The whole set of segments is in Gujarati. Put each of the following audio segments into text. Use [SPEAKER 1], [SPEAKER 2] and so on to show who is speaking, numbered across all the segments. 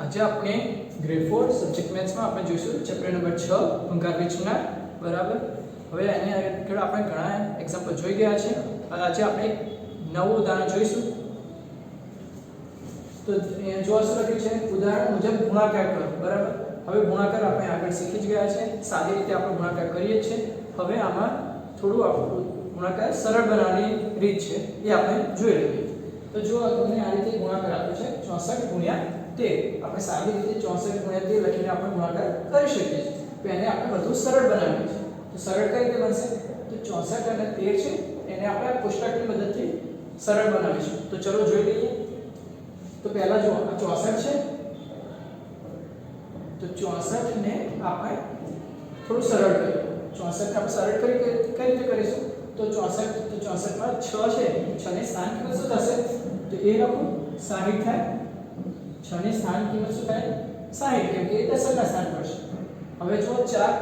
[SPEAKER 1] આજે આપણે ગ્રેડ 4 સબ્જેક્ટ મેથ્સમાં આપણે જોઈશું ચેપ્ટર નંબર 6 ભંગાર વેચનાર બરાબર. હવે એની આગળ આપણે ઘણા એક્ઝામ્પલ જોઈ ગયા છે. આજે આપણે એક નવું ઉદાહરણ જોઈશું. તો જો શું લખ્યું છે, ઉદાહરણ મુજબ ગુણાકાર કરો બરાબર. હવે ગુણાકાર આપણે આગળ શીખી જ ગયા છે, સાદી રીતે આપણે ગુણાકાર કરીએ છીએ. હવે આમાં થોડું આપણું ગુણાકાર સરળ બનાવવાની રીત છે એ આપણે જોઈ લઈએ. તો જો તમને આ રીતે ગુણાકાર આપ્યો છે 64 ગુણ્યા 13, આપણે સાદી રીતે 64 ગુણ્યા 13 લખીને આપણે ગુણાકાર કરી શકીએ છીએ. તો એને આપણે બધું સરળ બનાવીએ છીએ. તો સરળ કઈ રીતે બનશે? તો 64 અને 13 છે એને આપણે કોષ્ટકની મદદથી સરળ બનાવીશું. તો ચલો જોઈ લઈએ. તો પહેલા જો આ 64 છે, તો 64 ને આપણે થોડું સરળ કરીએ. 64 ને આપણે સરળ કઈ રીતે કરીશું? તો 64 માં 6 છે, 6 ની સ્થાન કિંમત શું થશે? તો એ લખું 60 થાય. 6 ની સ્થાન કિંમત શું થાય? 60, કેમ કે એ દશકના સ્થાન પર છે. હવે જો 4,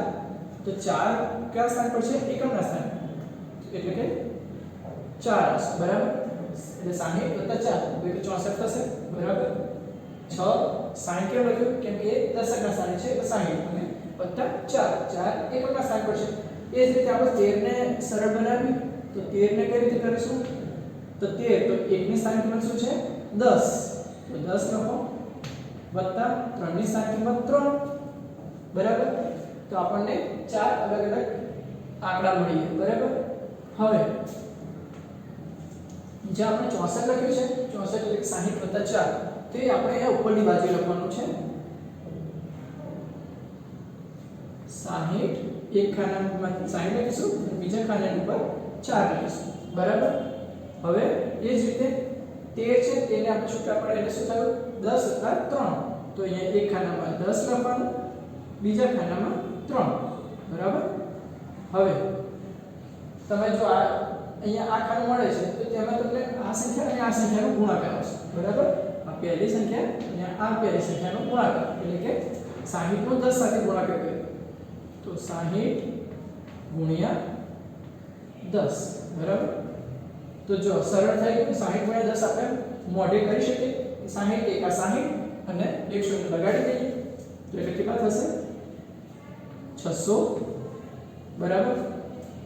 [SPEAKER 1] તો 4 કયા સ્થાન પર છે? એકમના સ્થાન, એટલે કે 4 આવશે બરાબર. એટલે 60 + 4 એટલે 64 થશે બરાબર. 6 60 કેમ લખ્યું? કેમ કે એ દશકના સ્થાને છે એટલે 60 અને +4 એકમના સ્થાન પર છે. એ જ રીતે આપણે 13 ને સરળ બનાવી. તો 13 ને કઈ રીતે કરીશું? તો 13 તો 1 ની સ્થાન કિંમત શું છે? 10, તો 10 લખો વત્તા 3 ની સ્થાન કિંમત 3 બરાબર. તો આપણને 4 અલગ અલગ આંકડા મળી ગયા બરાબર. હવે જે આપણે 64 લખ્યું છે, 64 એટલે 60 + 4, તે આપણે અહીંયા ઉપરની બાજુ લખવાનું છે. 60 એક ખાનામાં 60 લખીશું, બીજા ખાનાની ઉપર 4 લખીશું બરાબર. હવે એ જ રીતે 13 છે તેને આપણે છૂટા પડે એટલે શું થયું? 10 + 3. તો અહીંયા એક ખાનામાં 10 લખવાનું, બીજા ખાનામાં 3 બરાબર. હવે તમે જો આ અહીંયા આ ખાનું મળે છે તો તેમાં તમને આ સંખ્યા અને આ સંખ્યાનો ગુણાકાર આવશે બરાબર. આ પહેલી સંખ્યા અને આ પહેલી સંખ્યાનો ગુણાકાર, એટલે કે 60 નો 10 સાથે ગુણાકાર કરીએ તો 60 ગુણ્યા 10 બરાબર. તો જો સરળ થઈ ગયું. 60 ગુણ્યા 10 આપણે મોઢે કરી શકીએ. 60 એકા 60 અને 1 શૂન્ય લગાડી દઈએ તો એટલે કેટલા થશે? 600 બરાબર.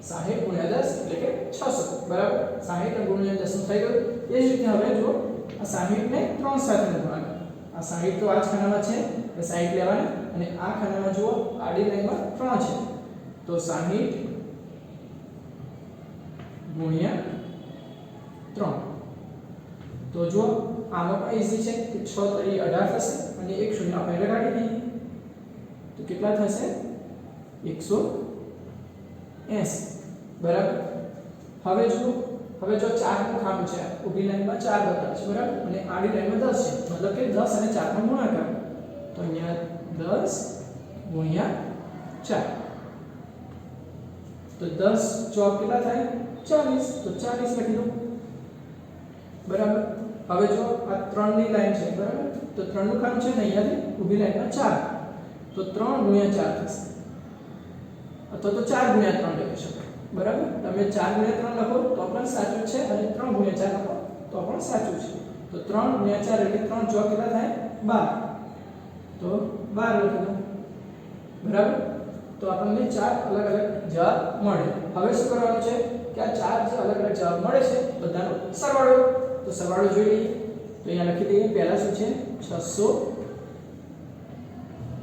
[SPEAKER 1] 60 ગુણ્યા 10 એટલે કે 600 બરાબર. 60 ગુણ્યા 10 થઈ ગયું. એ જ રીતે હવે જો આ 60 ને 3 સાથે ગુણાકાર. આ 60 તો આ જ ખાનામાં છે એટલે 60 લેવાના, અને આ ખાનામાં જુઓ આડી લાઈનમાં 3 છે તો 60 ગુણ્યા 3. તો જો આમાં પણ ઈઝી છે કે 6 તરી 18 થશે અને 1 શૂન્ય આપણે લગાડી દઈએ તો કેટલા થશે? 180 બરાબર. હવે જો 4 નું ખાનું છે, ઊભી લાઈનમાં 4 બતાવે છે બરાબર, અને આડી લાઈનમાં 10 છે, મતલબ કે 10 અને 4 નો ગુણાકાર. તો અહીંયા 10 ગુણ્યા 4, તો 10 ચોક કેટલા થાય? 40, તો 40 લખી દો બરાબર. હવે જો આ 3 ની લાઈન છે બરાબર, તો 3 નું ખાનું છે ને અહીંયાથી ઊભી લાઈનમાં 4, તો 3 ગુણ્યા 4 થશે, અથવા તો 4 ગુણ્યા 3 લખી શકો બરાબર. તમે 4 ગુણ્યા 3 લખો તો પણ સાચું છે, અને 3 ગુણ્યા 4 લખો તો પણ સાચું છે. તો 3 ગુણ્યા 4 એટલે 3 ચોક કેટલા થાય? 12, તો 12 લખી દો બરાબર. તો આપણને 4 અલગ અલગ જવાબ મળે. હવે શું કરવાનું છે કે આ 4 જે અલગ અલગ જવાબ મળે છે બધાનો સરવાળો. તો સરવાળો જોઈ લઈએ. તો અહીંયા લખી દઈએ. પહેલા શું છે? 600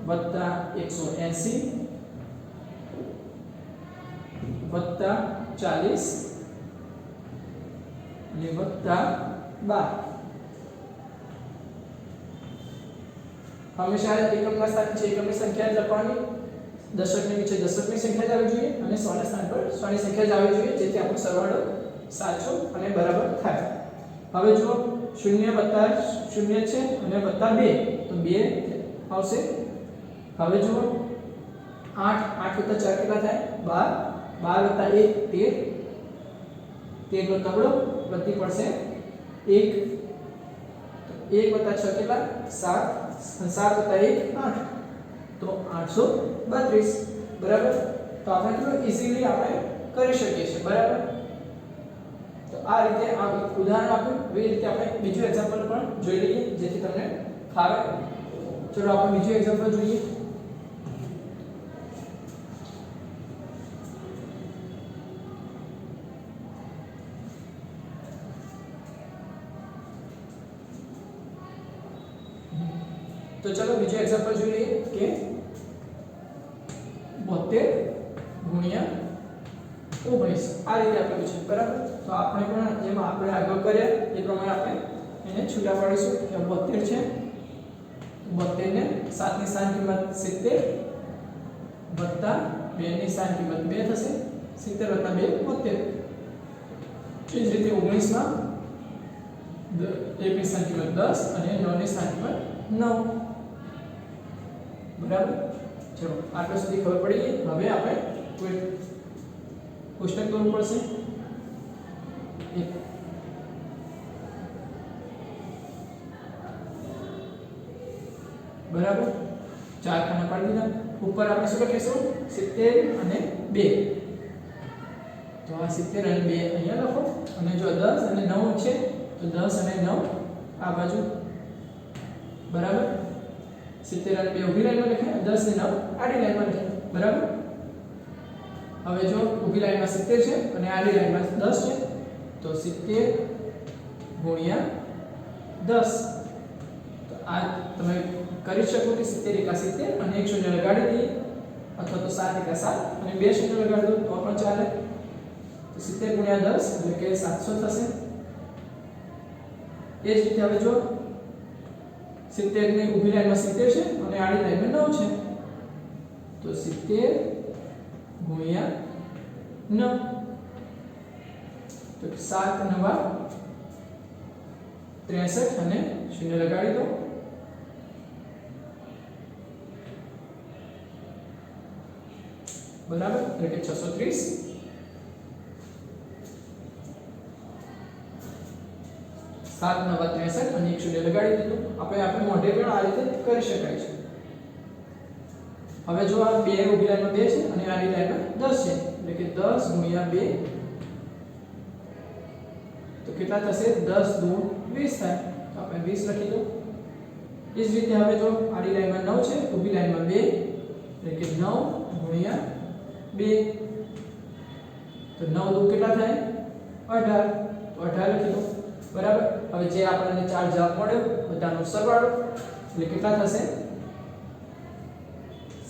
[SPEAKER 1] વત્તા 180 વત્તા 40 અને વત્તા 12. હંમેશા એકમના સ્થાન છે એકમની સંખ્યા જ લખવાની, દશકની નીચે દશકની સંખ્યા જ આવવી જોઈએ, અને 100 ના સ્થાન પર 100 ની સંખ્યા જ આવવી જોઈએ, જેથી આપણો સરવાળો સાચો અને બરાબર થાય. હવે જો 0 વત્તા 0 છે અને વત્તા 2, તો 2 આવશે. હવે જો 8 વત્તા 4 કેટલા થાય? 12, 12 વત્તા 1 13 નો તગડો વધતી પડશે 1, 1 વત્તા 6 કેટલા? 7, 7 વત્તા 1 8, તો 832 બરાબર. તો આપણે કેટલું ઈઝીલી આપણે કરી શકીએ છીએ બરાબર. તો આ રીતે આ ઉદાહરણ આપ્યું. એ રીતે આપણે બીજું એક્ઝામ્પલ પણ જોઈ લઈએ જેથી તમને ફાવે. चलो આપણે બીજું એક્ઝામ્પલ જોઈએ। तो चलो बीजું एग्जांपल જોઈએ કે 72 ગુણ્યા 19 આ રીતે આપણે પૂછ્યું બરાબર। તો આપણે પણ જેમ આપણે આગળ કર્યા એ પ્રમાણે આપણે એને છૂટા પાડીશું કે 72 છે 72 ને 7 ની સ્થાન કિંમત 70 વત્તા 2 ની સ્થાન કિંમત 2 થશે 70 વત્તા 2 72 એ જ રીતે 19 માં 1 ની સ્થાન કિંમત 10 અને 9 ની સ્થાન કિંમત 9 बराबर। चलो आटला सुधी खबर पड़ी गई। હવે આપણે કોઈ કોષ્ટક દોરવું પડશે। બરાબર ચાર ખાના પાડી દીધા। ઉપર આપણે શું લખીશું 70 અને 2 તો આ 70 અને 2 અહીંયા લખો અને જો 10 અને 9 છે તો 10 અને 9 આ બાજુ બરાબર। 70 અને 2 ઊભી લાઈનમાં લખાય 10 ને 9 આડી લાઈનમાં લખાય બરાબર। હવે જો ઊભી લાઈનમાં 70 છે અને આડી લાઈનમાં 10 છે તો 70 ગુણ્યા 10 તો આ તમે કરી શકો કે 70 એકા 70 અને એક શૂન્ય લગાડી દઈએ અથવા તો 7 એકા 7 અને બે શૂન્ય લગાડી દો તો પણ ચાલે। તો 70 ગુણ્યા 10 એટલે કે 700 થશે। એ જ રીતે હવે જો 70 ની ઊભી લાઈનમાં 70 છે અને આડી લાઈનમાં 9 છે તો 70 ગુણ્યા 9 તો 7 9 63 અને શૂન્ય લગાડી દો બરાબર એટલે કે 630 7 9 63 અને એક શૂન્ય લગાડી દીધું। આપણે મોઢે પણ આ રીતે કરી શકાય છે। હવે જો આ બે ઊભી લાઈનમાં 2 છે અને આડી લાઈનમાં 10 છે એટલે કે 10 ગુણ્યા 2 તો કેટલા થશે 10 દૂ 20 થાય તો આપણે 20 લખી દો। એ જ રીતે હવે જો આડી લાઈનમાં 9 છે ઊભી લાઈનમાં 2 એટલે કે 9 ગુણ્યા 2 તો 9 દૂ કેટલા થાય 18 તો 18 લખી દો બરાબર। હવે જે આપણને ચાર જવાબ મળ્યો બધાનો સરવાળો એટલે કેટલા થશે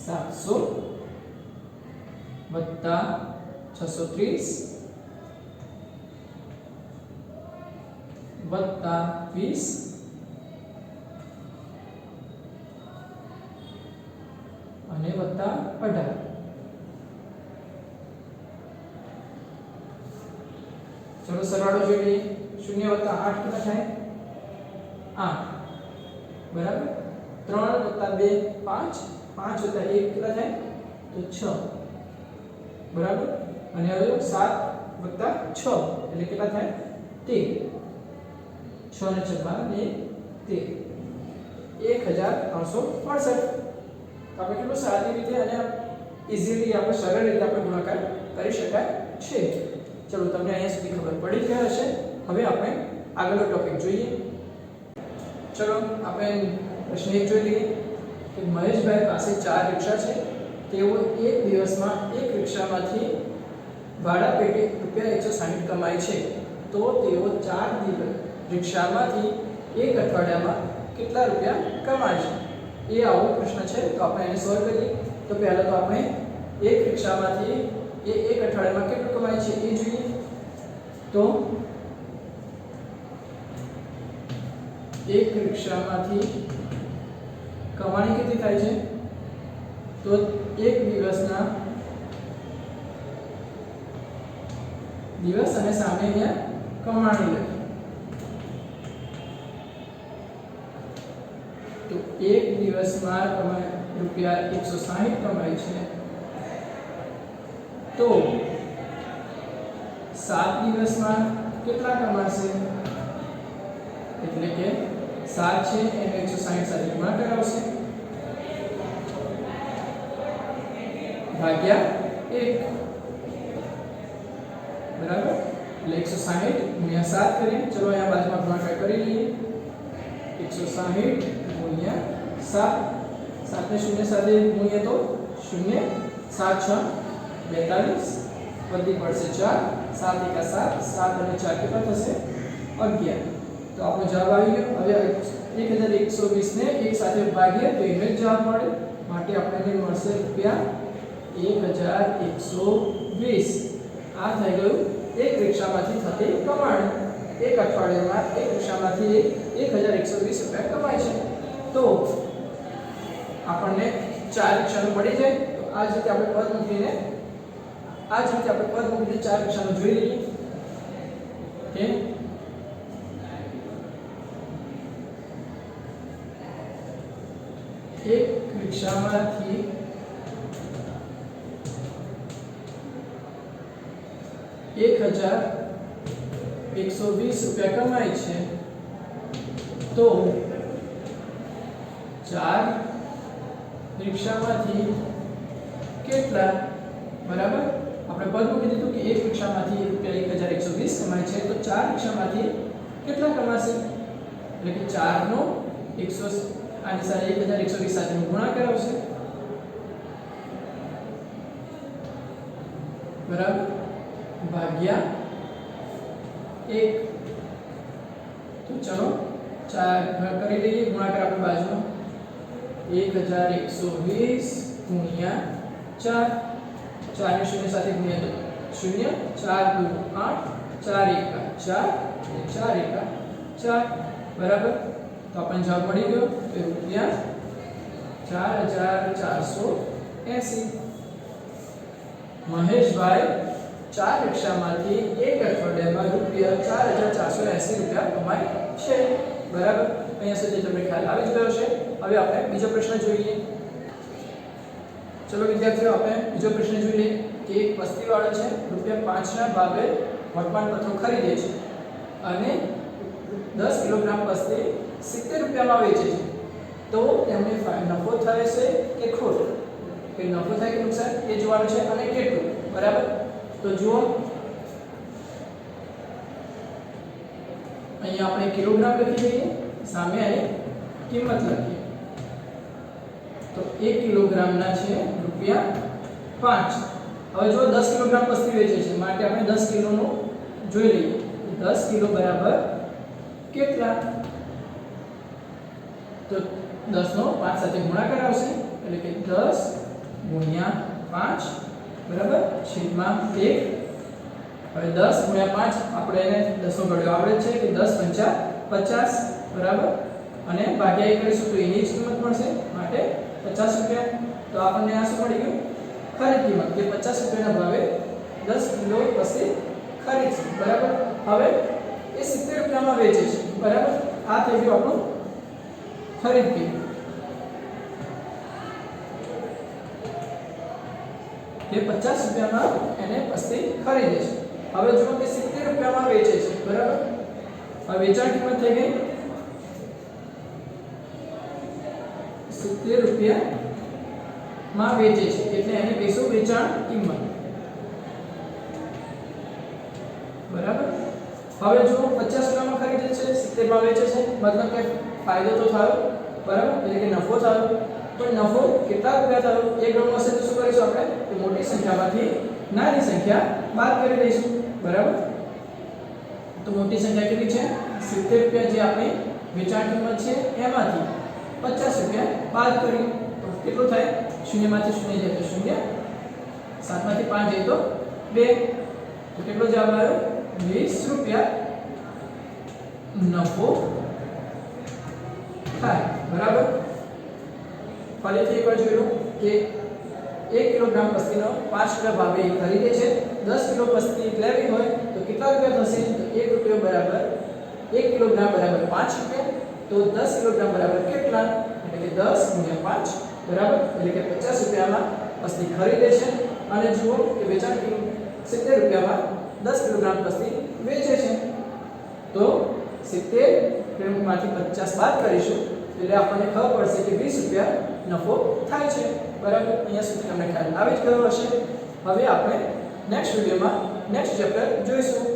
[SPEAKER 1] 700 વત્તા 630 વત્તા 20 અને વત્તા 18 ચલો સરવાળો જોઈ લઈએ। 0 વત્તા 8 કેટલા થાય 8 બરાબર। 3 વત્તા 2 5 5 વત્તા 1 કેટલા થાય તો 6 બરાબર। અને હવે 7 વત્તા 6 એટલે કેટલા થાય 13 6 ને 6 12 ને 13 1368 આપણે કેટલું સાદી રીતે અને ઈઝીલી આપણે સરળ રીતે આપણે ગુણાકાર કરી શકાય છે। ચલો તમને અહીંયા સુધી ખબર પડી ગઈ હશે। હવે આપણે આગળનો ટોપિક જોઈએ। ચલો આપણે પ્રશ્ન 1 જોઈ લઈએ કે મહેશભાઈ પાસે 4 રિક્ષા છે। તેઓ એક દિવસમાં એક રિક્ષામાંથી ભાડા પેટે ₹160 કમાય છે તો તેઓ 4 દિવસ રિક્ષામાંથી એક અઠવાડિયામાં કેટલા રૂપિયા કમાય છે? એ આવો પ્રશ્ન છે તો આપણે એને સોલ્વ કરીએ। તો પહેલા તો આપણે એક રિક્ષામાંથી એ એક અઠવાડિયામાં કેટલું કમાય છે એ જોઈએ। તો એક રિક્ષામાંથી કમાણી કેટલી થાય છે તો એક દિવસના દિવસ અને સામે અહીંયા કમાણી લખી તો એક દિવસમાં ₹160 કમાય છે તો 7 દિવસમાં કેટલા કમાશે એટલે કે 7 છે એને 160 સાથે ગુણાકાર આવશે ભાગ્યા 1 બરાબર એટલે 160 ગુણ્યા 7 કરીએ। ચલો અહીંયા બાજુમાં ગુણાકાર કરી લઈએ 160 ગુણ્યા 7 7 ને 0 સાથે ગુણીએ તો 0 7 6 42 વધી પડશે 4 7 1 7 7 અને 4 કેટલા થશે 11 તો આપણો જવાબ આવી ગયો હવે 1120 ને 1 સાથે ભાગીએ તો એનો જ જવાબ મળે માટે આપણને મળશે રૂપિયા 1120 આ થઈ ગયું એક રિક્ષામાંથી થતી કમાણી એક અઠવાડિયામાં એક રિક્ષામાંથી 1120 રૂપિયા કમાય છે તો આપણને 4 રિક્ષાનું પડી જાય તો આ જ રીતે આપણે પદ મૂકીને 4 રિક્ષાનું જોઈ લઈએ કે એક રિક્ષામાંથી 1120 રૂપિયા કમાય છે તો 4 રિક્ષામાંથી કેટલા બરાબર આપણે પદ મૂકી દીધું કે એક રિક્ષામાંથી રૂપિયા 1120 કમાય છે તો 4 રિક્ષામાંથી કેટલા કમાશે એટલે કે 4 નો 100 આની સાથે 1120 સાથે ગુણાકાર આવશે બરાબર ભાગ્યા 1 તો ચલો 4 કરી લઈએ ગુણાકાર આપણી બાજુમાં 1120 ગુણ્યા 4 4 ને 0 સાથે ગુણ્યા તો 0 4 2 8 4 1 4 બરાબર તો આપણને જવાબ મળી ગયો કે રૂપિયા 4480 મહેશભાઈ 4 રિક્ષામાંથી એક અઠવાડિયામાં રૂપિયા 4480 રૂપિયા કમાય છે બરાબર અહીંયા સુધી તમને ખ્યાલ આવી જ ગયો છે હવે આપણે બીજો પ્રશ્ન જોઈએ ચલો વિદ્યાર્થીઓ આપણે બીજો પ્રશ્ન જોઈ લઈએ કે એક વસ્તીવાળો છે રૂપિયા 5 ના ભાવે વર્તમાનપત્રો ખરીદે છે અને 10 કિલોગ્રામ વસ્તી 70 રૂપિયામાં વેચે છે તો તેમને નફો થાય છે કે ખોટ કે નફો થાય કે નુકસાન એ જોવાનું છે અને કેટલું બરાબર તો જુઓ અહીંયા આપણે કિલોગ્રામ લખી દઈએ સામે અહીં કિંમત લખીએ તો 1 કિલોગ્રામના છે રૂપિયા 5 હવે જો 10 કિલોગ્રામ વસ્તી વેચે છે માટે આપણે 10 કિલોનું જોઈ લઈએ 10 કિલો બરાબર કેટલા તો 10 નો 5 સાથે ગુણાકાર આવશે એટલે કે 10 ગુણ્યા 5 બરાબર છેદમાં 1 હવે 10 ગુણ્યા 5 આપણે એને 10 નો ઘડિયો આવડે છે કે 10 પંચા 50 બરાબર અને ભાગ્યા 1 કરીશું તો એની જ કિંમત મળશે માટે 50 રૂપિયા તો આપણને આ શું મળી ગયું ખરીદ કિંમત કે 50 રૂપિયાના ભાવે 10 કિલો વસ્તી ખરીદશે બરાબર હવે એ 70 રૂપિયામાં વેચે છે બરાબર આ થઈ ગયું આપણું ખરીદ કિંમત કે 50 રૂપિયામાં એને વસ્તી ખરીદે છે હવે જો કે 70 રૂપિયામાં વેચે છે બરાબર હવે વેચાણ કિંમત થઈ ગઈ 70 રૂપિયામાં વેચે છે એટલે એને કહીશું વેચાણ કિંમત બરાબર હવે જો 50 રૂપિયામાં ખરીદે છે 70 માં વેચે છે મતલબ કે ફાયદો તો થયો બરાબર એટલે કે નફો થયો તો નફો કેટલા રૂપિયા થયો એક ગણો હશે તો શું કરીશું આપણે કે મોટી સંખ્યામાંથી નાની સંખ્યા બાદ કરી દઈશું બરાબર તો મોટી સંખ્યા કેટલી છે 70 રૂપિયા જે આપણી વેચાણ કિંમત છે એમાંથી 50 રૂપિયા બાદ કરી તો કેટલું થાય 0 માંથી 0 જાય તો 0 7 માંથી 5 જાય તો 2 તો કેટલો જવાબ આવ્યો 20 રૂપિયા નફો થાય બરાબર ફરીથી એકવાર જોઈ લો કે 1 કિલોગ્રામ વસ્તીનો 5 રૂપિયા ભાવે ખરીદે છે 10 કિલો વસ્તી લેવી હોય તો કેટલા રૂપિયા થશે તો 1 રૂપિયો બરાબર 1 કિલોગ્રામ બરાબર 5 રૂપિયા તો 10 કિલોગ્રામ બરાબર કેટલા એટલે કે 10 ગુણ્યા 5 બરાબર એટલે કે 50 રૂપિયામાં વસ્તી ખરીદે છે અને જુઓ કે વેચાણ કિંમત 70 રૂપિયામાં 10 કિલોગ્રામ વસ્તી વેચે છે તો 70 માંથી 50 બાદ કરીશું એટલે આપણને ખબર પડશે કે 20 રૂપિયા નફો થાય છે બરાબર અહીંયા સુધી તમને ખ્યાલ આવી જ ગયો હશે હવે આપણે નેક્સ્ટ વિડિયોમાં નેક્સ્ટ ચેપ્ટર જોઈશું